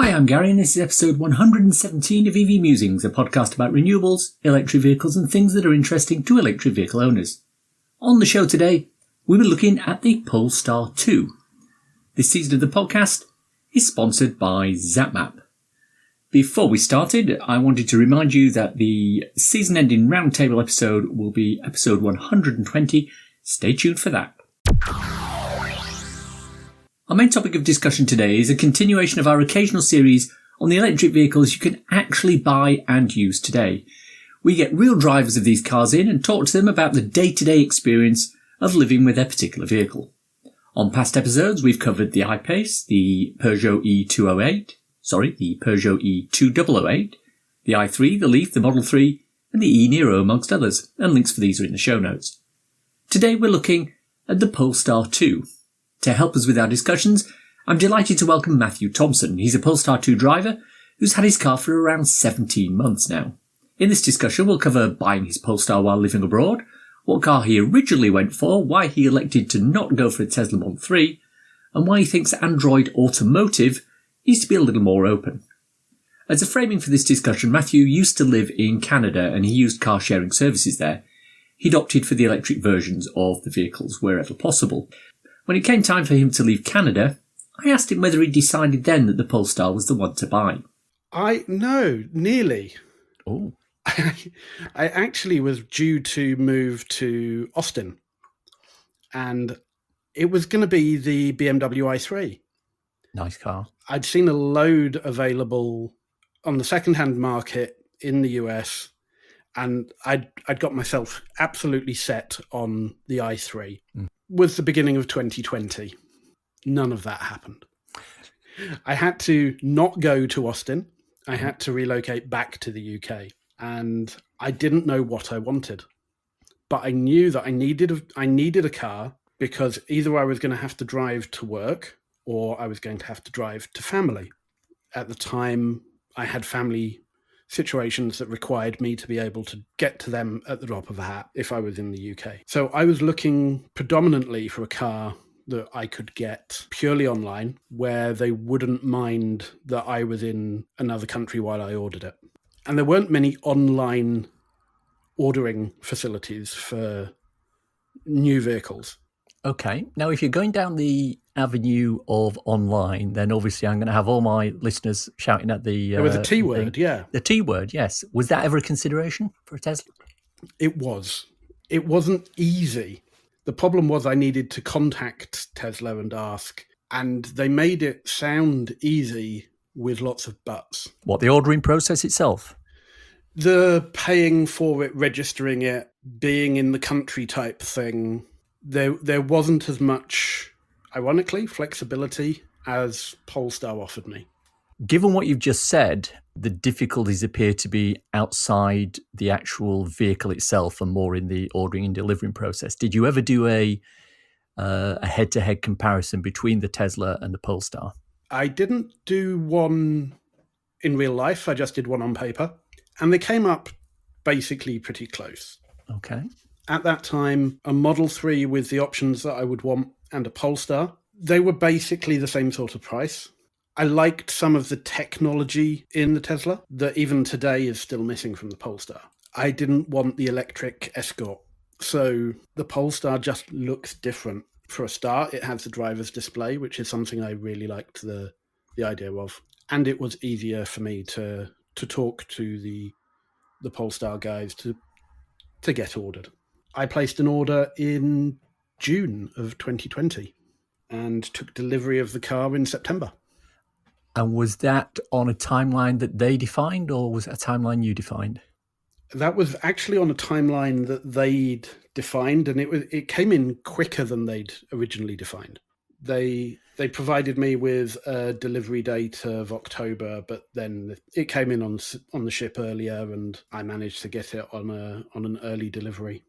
Hi, I'm Gary, and this is episode 117 of EV Musings, a podcast about renewables, electric vehicles, and things that are interesting to electric vehicle owners. On the show today, we were looking at the Polestar 2. This season of the podcast is sponsored by ZapMap. Before we started, I wanted to remind you that the season-ending roundtable episode will be episode 120. Stay tuned for that. Our main topic of discussion today is a continuation of our occasional series on the electric vehicles you can actually buy and use today. We get real drivers of these cars in and talk to them about the day-to-day experience of living with their particular vehicle. On past episodes, we've covered the I-Pace, the Peugeot the Peugeot E2008, the i3, the Leaf, the Model 3, and the e-Niro, amongst others, and links for these are in the show notes. Today we're looking at the Polestar 2. To help us with our discussions, I'm delighted to welcome Matthew Thompson. He's a Polestar 2 driver who's had his car for around 17 months now. In this discussion, we'll cover buying his Polestar while living abroad, what car he originally went for, why he elected to not go for a Tesla Model 3, and why he thinks Android Automotive needs to be a little more open. As a framing for this discussion, Matthew used to live in Canada and he used car sharing services there. He'd opted for the electric versions of the vehicles wherever possible. When it came time for him to leave Canada, I asked him whether he decided then that the Polestar was the one to buy. Nearly. Oh. I actually was due to move to Austin, and it was going to be the Bmw i3. Nice car. I'd seen a load available on the second-hand market in the US, and I'd got myself absolutely set on the i3. Was the beginning of 2020. None of that happened. I had to not go to Austin. I had to relocate back to the UK, and I didn't know what I wanted. But I knew that I needed a car because either I was going to have to drive to work or I was going to have to drive to family. At the time, I had family situations that required me to be able to get to them at the drop of a hat if I was in the UK. So I was looking predominantly for a car that I could get purely online where they wouldn't mind that I was in another country while I ordered it. And there weren't many online ordering facilities for new vehicles. Okay. Now, if you're going down the avenue of online, then obviously I'm going to have all my listeners shouting at the... There was a T word, yeah. The T word, yes. Was that ever a consideration for a Tesla? It was. It wasn't easy. The problem was I needed to contact Tesla and ask, and they made it sound easy with lots of buts. What, the ordering process itself? The paying for it, registering it, being in the country type thing. There wasn't as much, ironically, flexibility as Polestar offered me. Given what you've just said, the difficulties appear to be outside the actual vehicle itself and more in the ordering and delivering process. Did you ever do a head-to-head comparison between the Tesla and the Polestar? I didn't do one in real life. I just did one on paper. And they came up basically pretty close. Okay. At that time, a Model 3 with the options that I would want and a Polestar, they were basically the same sort of price. I liked some of the technology in the Tesla that even today is still missing from the Polestar. I didn't want the electric Escort. So the Polestar just looks different. For a start, it has the driver's display, which is something I really liked the idea of. And it was easier for me to talk to the Polestar guys to get ordered. I placed an order in June of 2020 and took delivery of the car in September. And was that on a timeline that they defined, or was that a timeline you defined? That was actually on a timeline that they'd defined, and it came in quicker than they'd originally defined. They provided me with a delivery date of October, but then it came in on the ship earlier, and I managed to get it on an early delivery.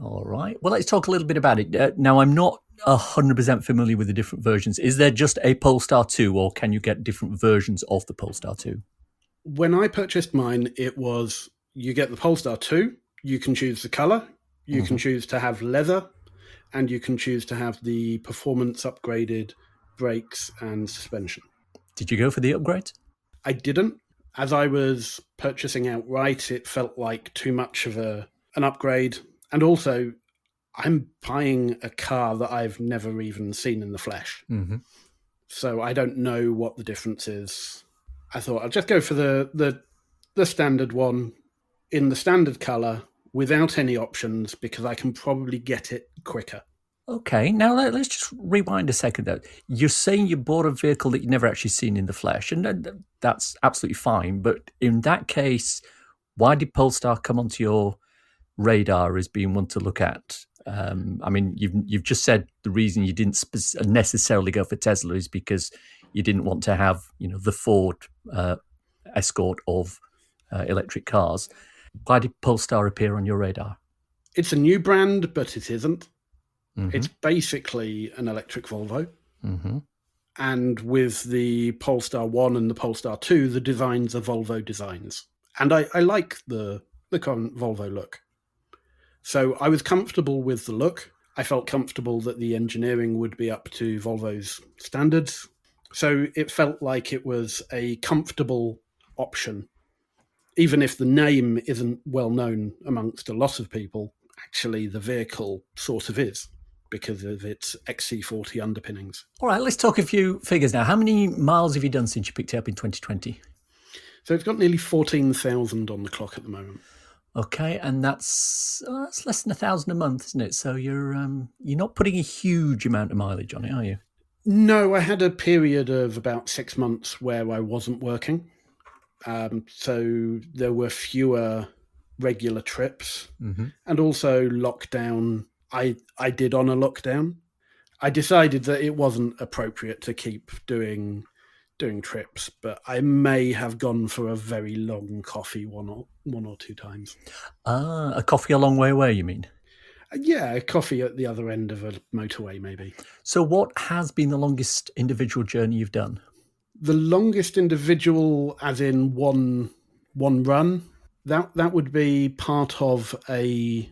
All right. Well, let's talk a little bit about it. Now, I'm not 100% familiar with the different versions. Is there just a Polestar 2, or can you get different versions of the Polestar 2? When I purchased mine, it was you get the Polestar 2, you can choose the colour, you can choose to have leather, and you can choose to have the performance upgraded brakes and suspension. Did you go for the upgrade? I didn't. As I was purchasing outright, it felt like too much of an upgrade. And also, I'm buying a car that I've never even seen in the flesh. Mm-hmm. So I don't know what the difference is. I thought I'll just go for the standard one in the standard colour without any options because I can probably get it quicker. Okay, now let's just rewind a second though. You're saying you bought a vehicle that you've never actually seen in the flesh, and that's absolutely fine. But in that case, why did Polestar come onto your radar as being one to look at? I mean, you've just said the reason you didn't necessarily go for Tesla is because you didn't want to have, the Ford escort of electric cars. Why did Polestar appear on your radar? It's a new brand, but it isn't. Mm-hmm. It's basically an electric Volvo. Mm-hmm. And with the Polestar 1 and the Polestar 2, the designs are Volvo designs. And I like the current Volvo look. So I was comfortable with the look. I felt comfortable that the engineering would be up to Volvo's standards. So it felt like it was a comfortable option. Even if the name isn't well known amongst a lot of people, actually the vehicle sort of is because of its XC40 underpinnings. All right, let's talk a few figures now. How many miles have you done since you picked it up in 2020? So it's got nearly 14,000 on the clock at the moment. Okay, and that's less than 1,000 a month, isn't it? So you're not putting a huge amount of mileage on it, are you? No, I had a period of about 6 months where I wasn't working. So there were fewer regular trips, mm-hmm. and also lockdown. I did on a lockdown. I decided that it wasn't appropriate to keep doing trips, but I may have gone for a very long coffee one or two times. A coffee a long way away, you mean? Yeah, a coffee at the other end of a motorway, maybe. So what has been the longest individual journey you've done? The longest individual, as in one run, that would be part of a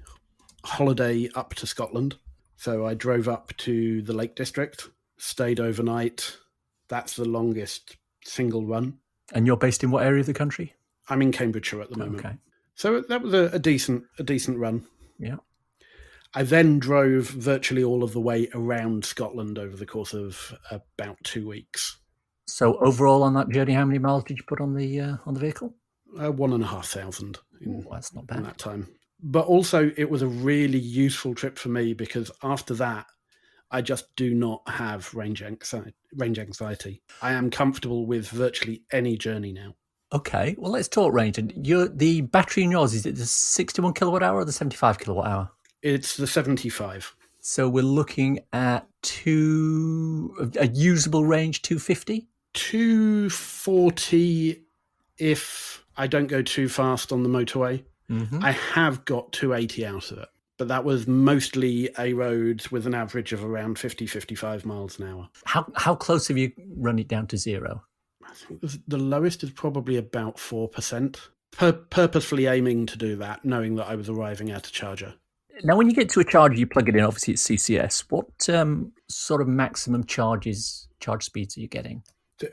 holiday up to Scotland. So I drove up to the Lake District, stayed overnight. That's the longest single run. And you're based in what area of the country? I'm in Cambridgeshire at the moment. Okay. So that was a decent run. Yeah. I then drove virtually all of the way around Scotland over the course of about 2 weeks. So overall on that journey, how many miles did you put on the vehicle? 1,500 that's not bad. in that time. But also it was a really useful trip for me because after that, I just do not have range anxiety. I am comfortable with virtually any journey now. Okay, well, let's talk range. And the battery in yours, is it the 61 kilowatt hour or the 75 kilowatt hour? It's the 75. So we're looking at a usable range 250? 240 if I don't go too fast on the motorway. Mm-hmm. I have got 280 out of it, but that was mostly A roads with an average of around 50, 55 miles an hour. How close have you run it down to zero? I think the lowest is probably about 4%. Purposefully aiming to do that, knowing that I was arriving at a charger. Now, when you get to a charger, you plug it in, obviously it's CCS. What sort of maximum charge speeds are you getting?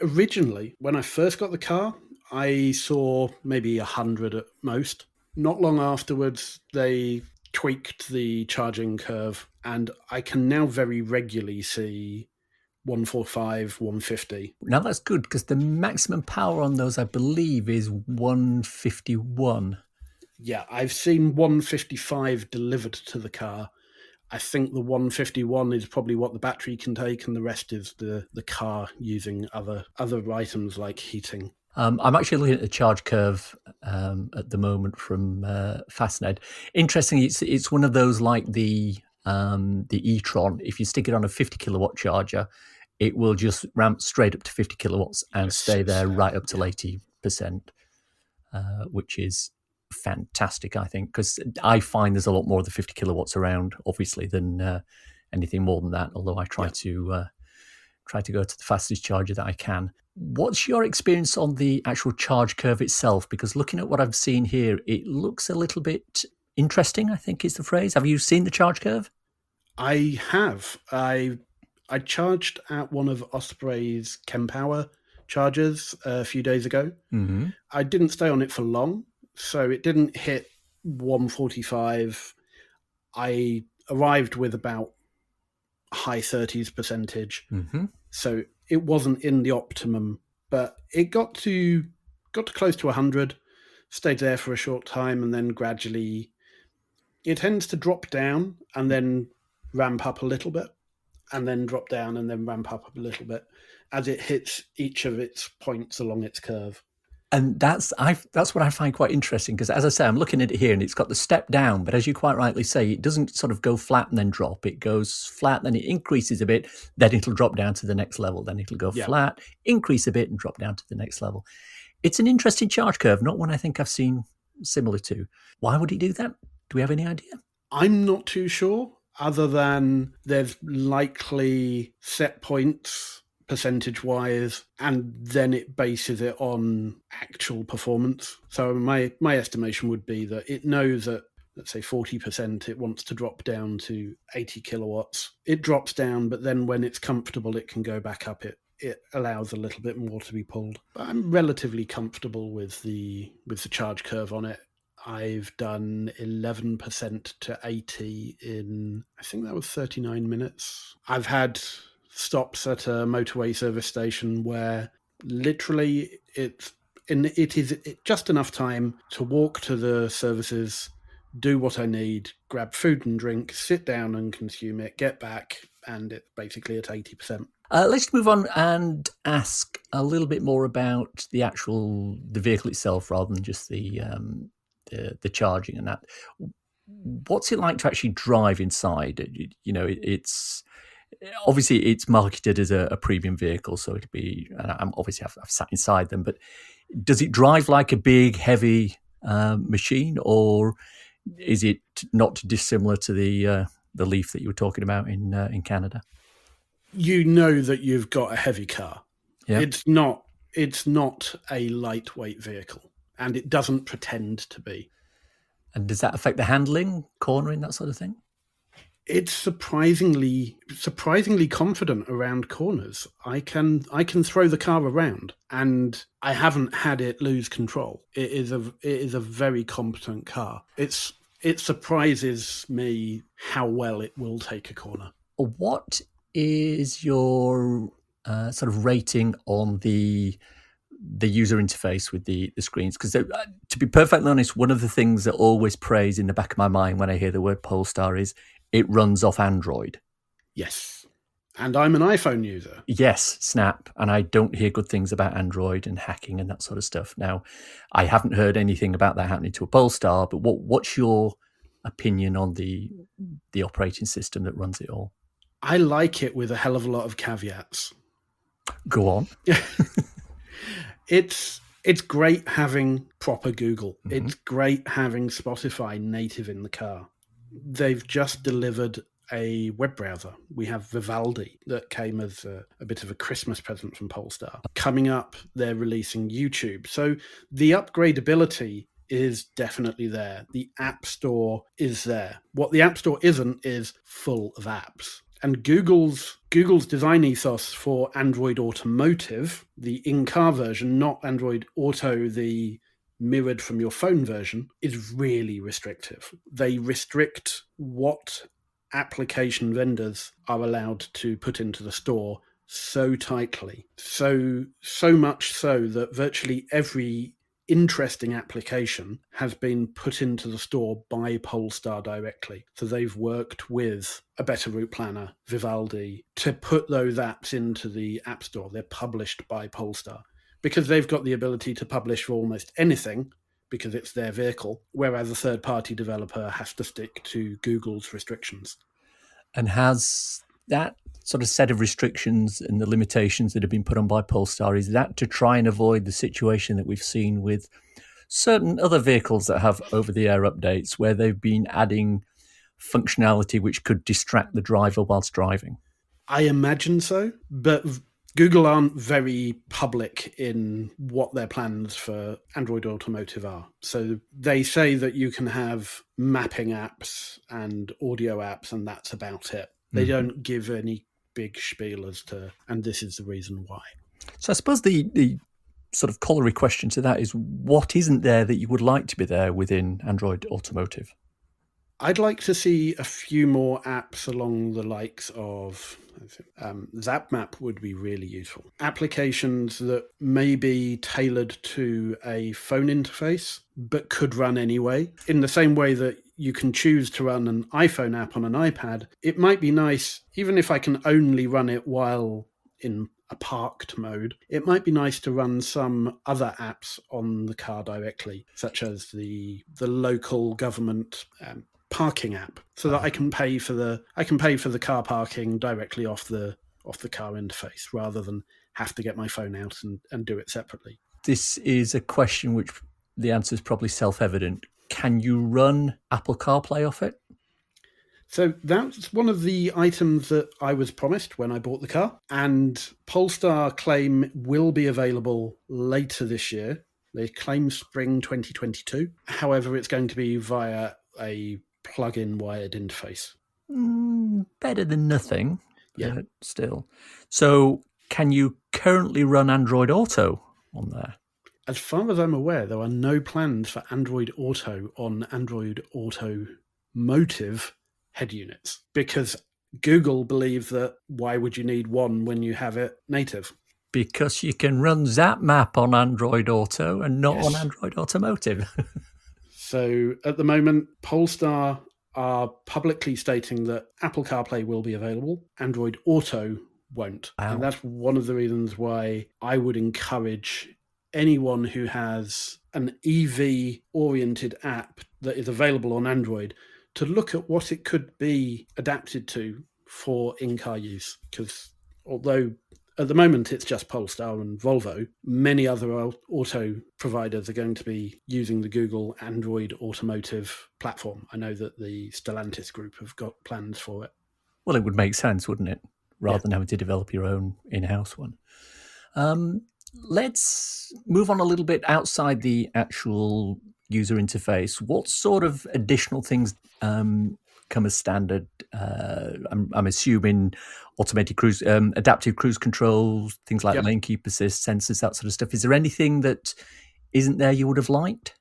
Originally, when I first got the car, I saw maybe 100 at most. Not long afterwards, they tweaked the charging curve, and I can now very regularly see 145, 150. Now that's good because the maximum power on those, I believe, is 151. Yeah, I've seen 155 delivered to the car. I think the 151 is probably what the battery can take, and the rest is the car using other items like heating. I'm actually looking at the charge curve at the moment from Fastned. Interestingly, it's one of those like the e-tron. If you stick it on a 50 kilowatt charger, it will just ramp straight up to 50 kilowatts and stay there right up to 80%, which is fantastic, I think, because I find there's a lot more of the 50 kilowatts around, obviously, than anything more than that, although I try to go to the fastest charger that I can. What's your experience on the actual charge curve itself? Because looking at what I've seen here, it looks a little bit interesting, I think is the phrase. Have you seen the charge curve? I have. I charged at one of Osprey's Kempower chargers a few days ago. Mm-hmm. I didn't stay on it for long, so it didn't hit 145. I arrived with about high 30s percentage. Mm-hmm. So it wasn't in the optimum, but it got to close to 100, stayed there for a short time, and then gradually it tends to drop down and then ramp up a little bit, and then drop down and then ramp up a little bit as it hits each of its points along its curve. And that's what I find quite interesting, because as I say, I'm looking at it here and it's got the step down, but as you quite rightly say, it doesn't sort of go flat and then drop. It goes flat, then it increases a bit, then it'll drop down to the next level, then it'll go flat, increase a bit and drop down to the next level. It's an interesting charge curve, not one I think I've seen similar to. Why would it do that? Do we have any idea? I'm not too sure, other than there's likely set points percentage-wise, and then it bases it on actual performance. So my estimation would be that it knows at, let's say, 40%, it wants to drop down to 80 kilowatts. It drops down, but then when it's comfortable, it can go back up. It allows a little bit more to be pulled. But I'm relatively comfortable with the charge curve on it. I've done 11% to 80 in, I think that was 39 minutes. I've had stops at a motorway service station where literally it is just enough time to walk to the services, do what I need, grab food and drink, sit down and consume it, get back, and it's basically at 80%. Let's move on and ask a little bit more about the vehicle itself, rather than just the charging and that. What's it like to actually drive inside? You know, it's obviously it's marketed as a premium vehicle, so it'd be. And I've sat inside them, but does it drive like a big, heavy machine, or is it not dissimilar to the Leaf that you were talking about in Canada? You know that you've got a heavy car. Yeah. It's not a lightweight vehicle, and it doesn't pretend to be. And does that affect the handling, cornering, that sort of thing? It's surprisingly confident around corners. I can throw the car around, and I haven't had it lose control. It is a very competent car. It surprises me how well it will take a corner. What is your sort of rating on the user interface with the screens? Because to be perfectly honest, one of the things that always plays in the back of my mind when I hear the word Polestar is it runs off Android. Yes. And I'm an iPhone user. Yes, snap. And I don't hear good things about Android and hacking and that sort of stuff. Now, I haven't heard anything about that happening to a Polestar, but what's your opinion on the operating system that runs it all? I like it with a hell of a lot of caveats. Go on. It's great having proper Google. Mm-hmm. It's great having Spotify native in the car. They've just delivered a web browser. We have Vivaldi that came as a bit of a Christmas present from Polestar. Coming up, they're releasing YouTube. So the upgradability is definitely there. The App Store is there. What the App Store isn't is full of apps. And Google's design ethos for Android Automotive, the in-car version, not Android Auto, the mirrored from your phone version, is really restrictive. They restrict what application vendors are allowed to put into the store so tightly. So much so that virtually every interesting application has been put into the store by Polestar directly. So they've worked with a Better Route Planner, Vivaldi, to put those apps into the App Store. They're published by Polestar because they've got the ability to publish for almost anything because it's their vehicle, whereas a third-party developer has to stick to Google's restrictions. And has that sort of set of restrictions and the limitations that have been put on by Polestar, is that to try and avoid the situation that we've seen with certain other vehicles that have over-the-air updates where they've been adding functionality which could distract the driver whilst driving? I imagine so, but Google aren't very public in what their plans for Android Automotive are. So they say that you can have mapping apps and audio apps, and that's about it. They don't give any big spiel as to, and this is the reason why. So I suppose the sort of corollary question to that is, what isn't there that you would like to be there within Android Automotive? I'd like to see a few more apps along the likes of ZapMap would be really useful. Applications that may be tailored to a phone interface, but could run anyway. In the same way that you can choose to run an iPhone app on an iPad, it might be nice, even if I can only run it while in a parked mode, it might be nice to run some other apps on the car directly, such as the local government parking app, so that I can pay for the car parking directly off the car interface rather than have to get my phone out and do it separately. This is a question which the answer is probably self-evident. Can you run Apple CarPlay off it? So that's one of the items that I was promised when I bought the car, and Polestar claim will be available later this year. They claim spring 2022. However, it's going to be via a plug-in wired interface. Better than nothing, yeah. But still. So can you currently run Android Auto on there? As far as I'm aware, there are no plans for Android Auto on Android Automotive head units, because Google believe that why would you need one when you have it native? Because you can run ZapMap on Android Auto and not on Android Automotive. So at the moment, Polestar are publicly stating that Apple CarPlay will be available, Android Auto won't. Wow. And that's one of the reasons why I would encourage anyone who has an EV-oriented app that is available on Android to look at what it could be adapted to for in-car use. Because although at the moment it's just Polestar and Volvo, many other auto providers are going to be using the Google Android Automotive platform. I know that the Stellantis group have got plans for it. Well, it would make sense, wouldn't it? Rather than having to develop your own in-house one. Let's move on a little bit outside the actual user interface. What sort of additional things come as standard? I'm assuming automated cruise, adaptive cruise controls, things like lane keep assist, sensors, that sort of stuff. Is there anything that isn't there you would have liked?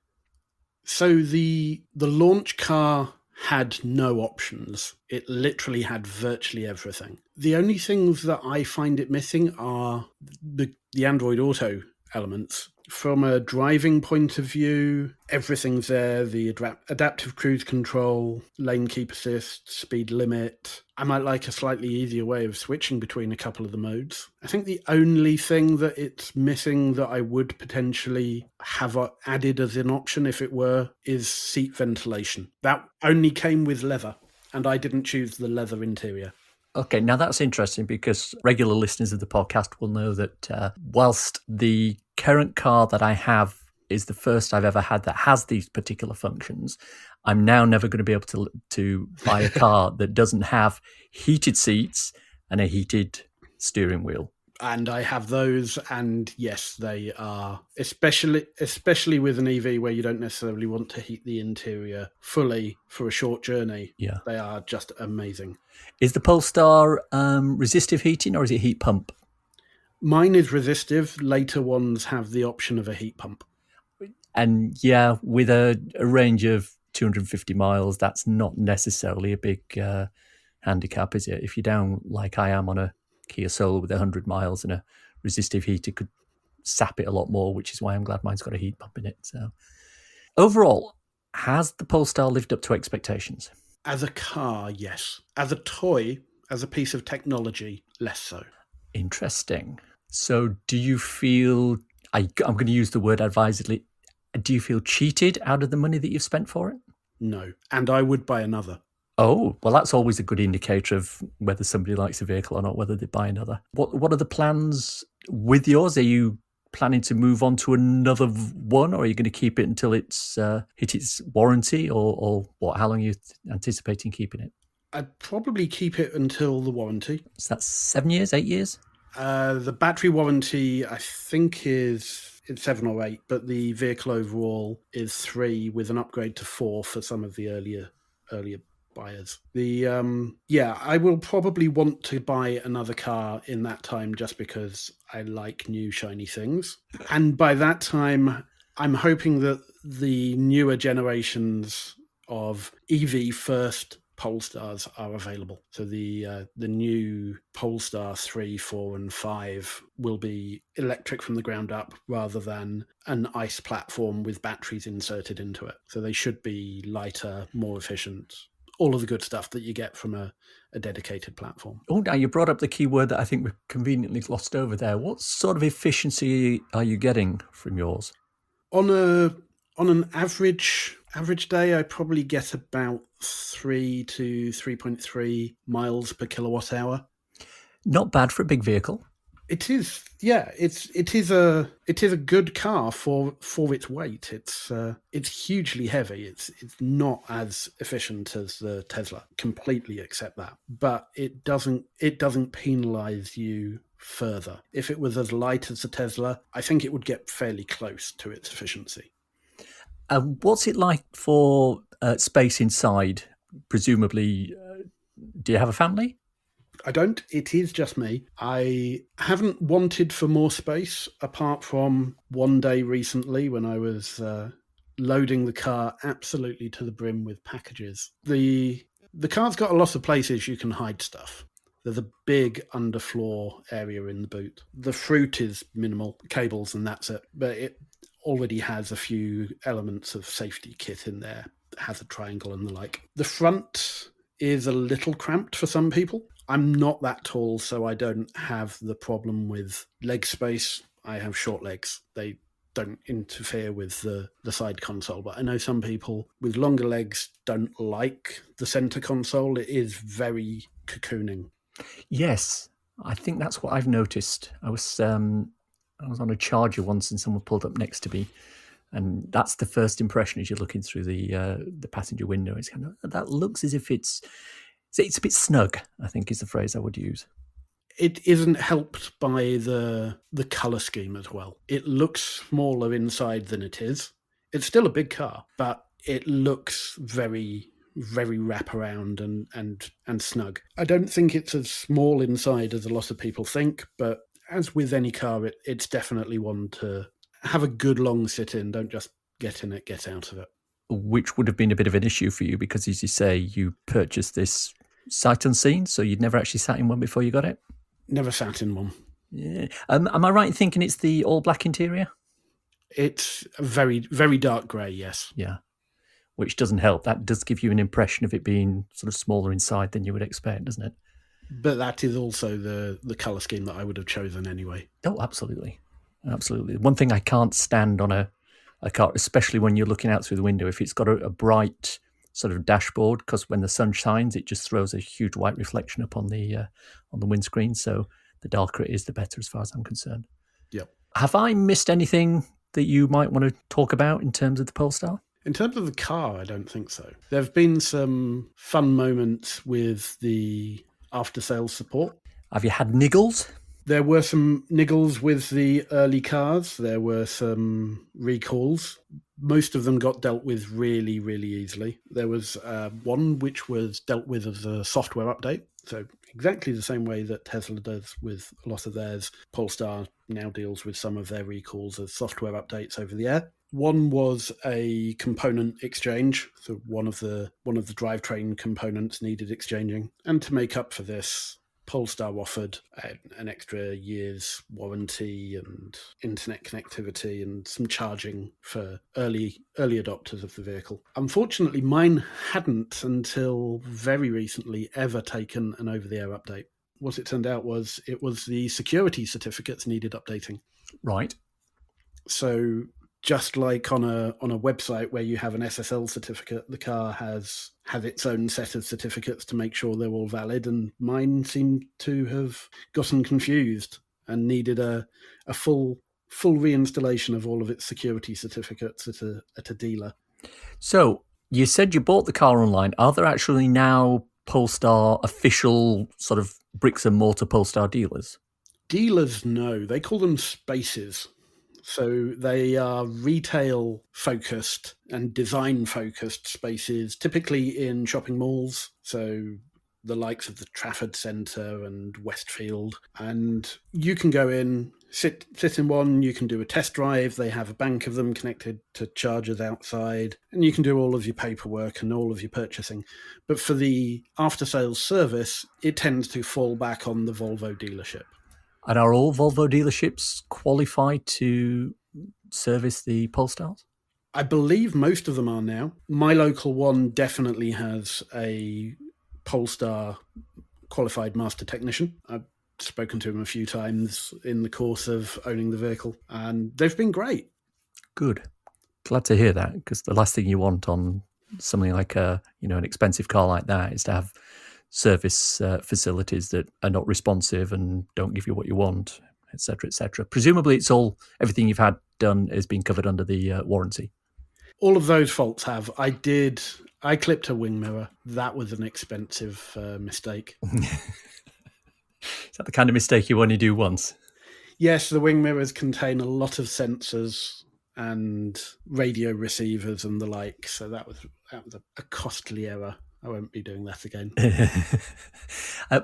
So the launch car had no options. It literally had virtually everything. The only things that I find it missing are the Android Auto elements. From a driving point of view, everything's there. The adaptive cruise control, lane keep assist, speed limit. I might like a slightly easier way of switching between a couple of the modes. I think the only thing that it's missing that I would potentially have added as an option if it were is seat ventilation. That only came with leather, and I didn't choose the leather interior. Okay, now that's interesting because regular listeners of the podcast will know that whilst the current car that I have is the first I've ever had that has these particular functions, I'm now never going to be able to buy a car that doesn't have heated seats and a heated steering wheel. And I have those, and yes, they are, especially with an EV where you don't necessarily want to heat the interior fully for a short journey. Yeah, they are just amazing. Is the Polestar resistive heating or is it heat pump? Mine is resistive. Later ones have the option of a heat pump. And yeah, with a range of 250 miles, that's not necessarily a big handicap, is it? If you're down like I am on a Kia Soul with 100 miles and a resistive heater could sap it a lot more, which is why I'm glad mine's got a heat pump in it. So overall, has the Polestar lived up to expectations? As a car, yes. As a toy, as a piece of technology, less so. Interesting. So do you feel, I'm going to use the word advisedly, do you feel cheated out of the money that you've spent for it? No, and I would buy another. Oh, well, that's always a good indicator of whether somebody likes a vehicle or not, whether they buy another. What are the plans with yours? Are you planning to move on to another one, or are you going to keep it until it's hit its warranty, or what? How long are you anticipating keeping it? I'd probably keep it until the warranty. So that's 7 years, 8 years? The battery warranty, I think, it's 7 or 8, but the vehicle overall is 3 with an upgrade to 4 for some of the earlier buyers. I will probably want to buy another car in that time just because I like new shiny things. And by that time, I'm hoping that the newer generations of EV first Polestars are available. So the new Polestar 3, 4 and 5 will be electric from the ground up rather than an ICE platform with batteries inserted into it. So they should be lighter, more efficient, all of the good stuff that you get from a dedicated platform. Oh, now you brought up the key word that I think we've conveniently glossed over there. What sort of efficiency are you getting from yours? On an average day, I probably get about 3 to 3.3 miles per kilowatt hour. Not bad for a big vehicle. It is, yeah. It is a good car for its weight. It's hugely heavy. It's not as efficient as the Tesla. Completely accept that, but it doesn't penalize you further. If it was as light as the Tesla, I think it would get fairly close to its efficiency. What's it like for space inside? Presumably, do you have a family? I don't. It is just me. I haven't wanted for more space apart from one day recently when I was loading the car absolutely to the brim with packages. The car's got a lot of places you can hide stuff. There's a big underfloor area in the boot. The fruit is minimal, cables and that's it. But it already has a few elements of safety kit in there. It has a triangle and the like. The front is a little cramped for some people. I'm not that tall, so I don't have the problem with leg space. I have short legs. They don't interfere with the side console. But I know some people with longer legs don't like the center console. It is very cocooning. Yes, I think that's what I've noticed. I was on a charger once and someone pulled up next to me, and that's the first impression as you're looking through the passenger window. It's kind of, that looks as if it's a bit snug, I think is the phrase I would use. It isn't helped by the colour scheme as well. It looks smaller inside than it is. It's still a big car, but it looks very, very wraparound and snug. I don't think it's as small inside as a lot of people think, but as with any car, it's definitely one to have a good long sit in. Don't just get in it, get out of it. Which would have been a bit of an issue for you because, as you say, you purchased this sight unseen, so you'd never actually sat in one before you got it? Never sat in one. Yeah. Am I right in thinking it's the all-black interior? It's a very, very dark grey, yes. Yeah, which doesn't help. That does give you an impression of it being sort of smaller inside than you would expect, doesn't it? But that is also the colour scheme that I would have chosen anyway. Oh, absolutely. Absolutely. One thing I can't stand on a car, especially when you're looking out through the window, if it's got a bright sort of dashboard, because when the sun shines, it just throws a huge white reflection up on the windscreen. So the darker it is, the better as far as I'm concerned. Yep. Have I missed anything that you might want to talk about in terms of the Polestar? In terms of the car, I don't think so. There have been some fun moments with the after-sales support. Have you had niggles? There were some niggles with the early cars. There were some recalls. Most of them got dealt with really, really easily. There was one which was dealt with as a software update. So exactly the same way that Tesla does with a lot of theirs. Polestar now deals with some of their recalls as software updates over the air. One was a component exchange. So one of the drivetrain components needed exchanging. And to make up for this, Polestar offered an extra year's warranty and internet connectivity and some charging for early adopters of the vehicle. Unfortunately, mine hadn't until very recently ever taken an over-the-air update. What it turned out was it was the security certificates needed updating. Right. So just like on a website where you have an SSL certificate, the car has its own set of certificates to make sure they're all valid, and mine seemed to have gotten confused and needed a full reinstallation of all of its security certificates at a dealer. So you said you bought the car online. Are there actually now Polestar official sort of bricks and mortar Polestar dealers? Dealers, no. They call them spaces. So they are retail focused and design focused spaces, typically in shopping malls. So the likes of the Trafford Centre and Westfield. And you can go in, sit in one, you can do a test drive. They have a bank of them connected to chargers outside, and you can do all of your paperwork and all of your purchasing. But for the after-sales service, it tends to fall back on the Volvo dealership. And are all Volvo dealerships qualified to service the Polestars? I believe most of them are now. My local one definitely has a Polstar qualified master technician. I've spoken to him a few times in the course of owning the vehicle, and they've been great. Good. Glad to hear that, because the last thing you want on something like an expensive car like that is to have service facilities that are not responsive and don't give you what you want, etc., etc. Presumably, everything you've had done has been covered under the warranty. All of those faults have. I clipped a wing mirror. That was an expensive mistake. Is that the kind of mistake you only do once? Yes, the wing mirrors contain a lot of sensors and radio receivers and the like. So that was a costly error. I won't be doing that again.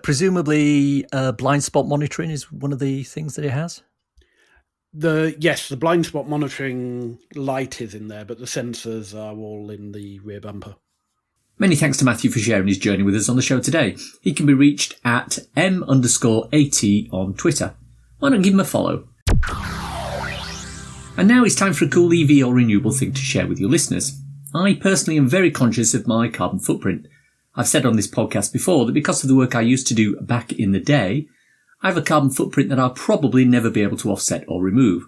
Presumably, blind spot monitoring is one of the things that it has? The blind spot monitoring light is in there, but the sensors are all in the rear bumper. Many thanks to Matthew for sharing his journey with us on the show today. He can be reached at m_at on Twitter. Why not give him a follow? And now it's time for a cool EV or renewable thing to share with your listeners. I personally am very conscious of my carbon footprint. I've said on this podcast before that because of the work I used to do back in the day, I have a carbon footprint that I'll probably never be able to offset or remove.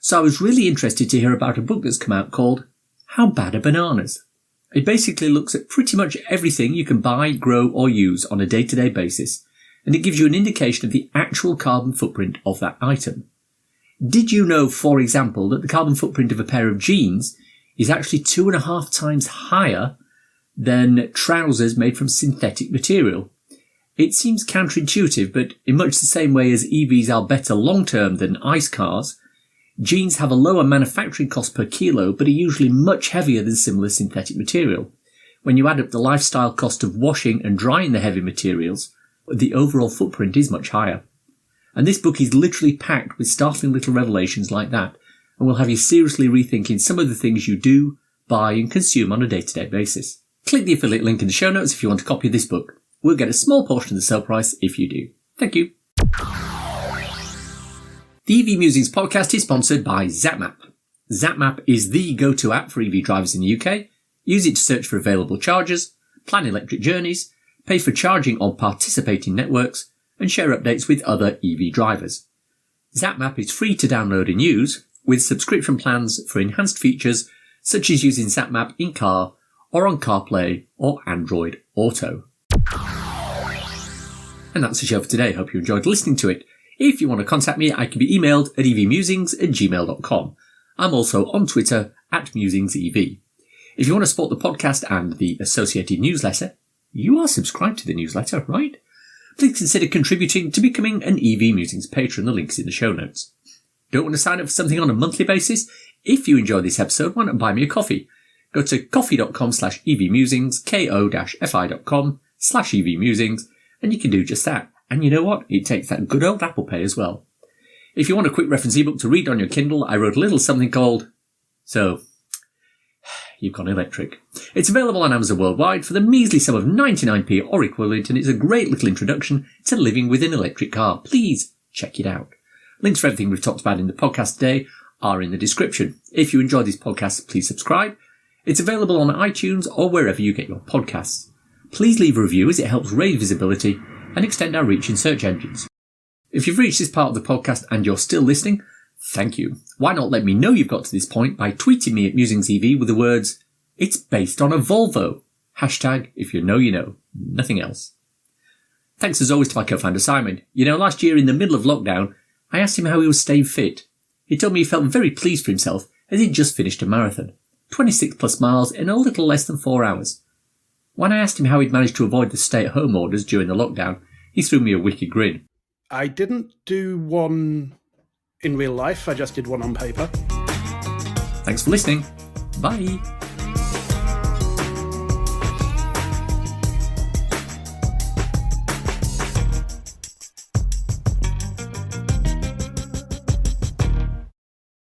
So I was really interested to hear about a book that's come out called How Bad Are Bananas? It basically looks at pretty much everything you can buy, grow or use on a day-to-day basis, and it gives you an indication of the actual carbon footprint of that item. Did you know, for example, that the carbon footprint of a pair of jeans is actually 2.5 times higher than trousers made from synthetic material? It seems counterintuitive, but in much the same way as EVs are better long-term than ICE cars, jeans have a lower manufacturing cost per kilo, but are usually much heavier than similar synthetic material. When you add up the lifestyle cost of washing and drying the heavy materials, the overall footprint is much higher. And this book is literally packed with startling little revelations like that, and will have you seriously rethinking some of the things you do, buy and consume on a day-to-day basis. Click the affiliate link in the show notes if you want a copy of this book. We'll get a small portion of the sale price if you do. Thank you. The EV Musings podcast is sponsored by ZapMap. ZapMap is the go-to app for EV drivers in the UK. Use it to search for available chargers, plan electric journeys, pay for charging on participating networks, and share updates with other EV drivers. ZapMap is free to download and use, with subscription plans for enhanced features such as using ZapMap in-car or on CarPlay or Android Auto. And that's the show for today. Hope you enjoyed listening to it. If you want to contact me, I can be emailed at evmusings@gmail.com. I'm also on Twitter @musingsev. If you want to support the podcast and the associated newsletter, you are subscribed to the newsletter, right? Please consider contributing to becoming an EV Musings patron. The link's in the show notes. Don't want to sign up for something on a monthly basis? If you enjoy this episode, why not buy me a coffee? Go to coffee.com/evmusings, ko-fi.com/evmusings, and you can do just that. And you know what? It takes that good old Apple Pay as well. If you want a quick reference ebook to read on your Kindle, I wrote a little something called So, You've Gone Electric. It's available on Amazon worldwide for the measly sum of 99p or equivalent, and it's a great little introduction to living with an electric car. Please check it out. Links for everything we've talked about in the podcast today are in the description. If you enjoy this podcast, please subscribe. It's available on iTunes or wherever you get your podcasts. Please leave a review as it helps raise visibility and extend our reach in search engines. If you've reached this part of the podcast and you're still listening, thank you. Why not let me know you've got to this point by tweeting me at MusingsEV with the words, "It's based on a Volvo." Hashtag, if you know, you know. Nothing else. Thanks as always to my co-founder Simon. You know, last year in the middle of lockdown, I asked him how he was staying fit. He told me he felt very pleased for himself as he'd just finished a marathon. 26 plus miles in a little less than 4 hours. When I asked him how he'd managed to avoid the stay-at-home orders during the lockdown, he threw me a wicked grin. I didn't do one in real life. I just did one on paper. Thanks for listening. Bye.